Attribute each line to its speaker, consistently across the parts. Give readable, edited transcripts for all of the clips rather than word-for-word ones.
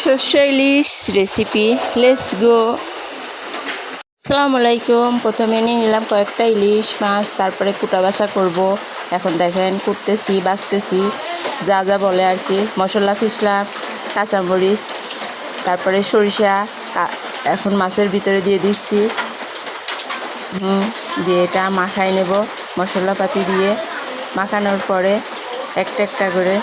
Speaker 1: শস্য ইলিশ recipe, let's go. আসসালামু আলাইকুম। প্রথমে নিয়ে নিলাম কয়েকটা ইলিশ মাছ, তারপরে কুটা বাছা করব। এখন দেখেন কুটতেছি, বাছতেছি, যা যা বলে আর কি। মশলা পিষলাম, কাঁচামরিচ, তারপরে সরিষা এখন মাছের ভিতরে দিয়ে দিচ্ছি। দিয়ে এটা মাখাই নেব মশলাপাতি দিয়ে। মাখানোর পরে একটা একটা করে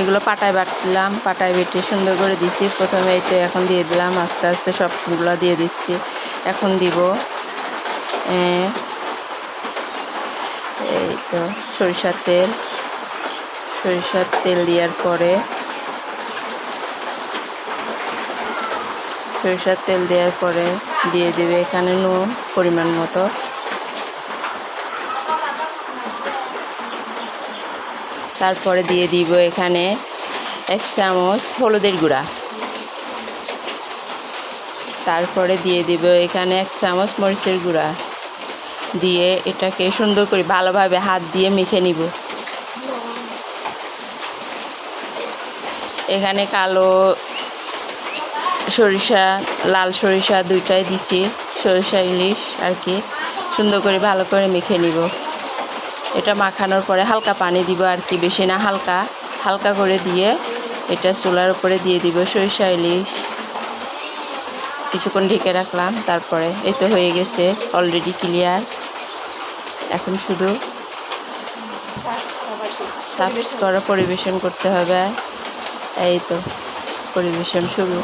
Speaker 1: এগুলো পাটায় বাটলাম, পাটায় বেটে সুন্দর করে দিছি। প্রথমে এই তো এখন দিয়ে দিলাম, আস্তে আস্তে সবগুলো দিয়ে দিচ্ছি। এখন দিব এই তো সরিষার তেল দেওয়ার পরে দিয়ে দেবে এখানে নুন পরিমাণ মতো। তারপরে দিয়ে দিব এখানে 1 চামচ হলুদের গুঁড়া। তারপরে দিয়ে দিব এখানে 1 চামচ মরিচের গুঁড়া। দিয়ে এটাকে সুন্দর করে ভালোভাবে হাত দিয়ে মেখে নিব। এখানে কালো সরিষা, লাল সরিষা দুইটাই দিছি, সরিষা ইলিশ আর কি। সুন্দর করে ভালো করে মেখে নিব। এটা মাখানোর পরে হালকা পানি দিব আর কি, বেশি না, হালকা করে দিয়ে এটা চুলার উপরে দিয়ে দিব সরিষা ইলিশ। কিছুক্ষণ ঢেকে রাখলাম, তারপরে এই তো হয়ে গেছে, অলরেডি ক্লিয়ার। এখন শুধু সার্ভ করে পরিবেশন করতে হবে। এই তো পরিবেশন শুরু।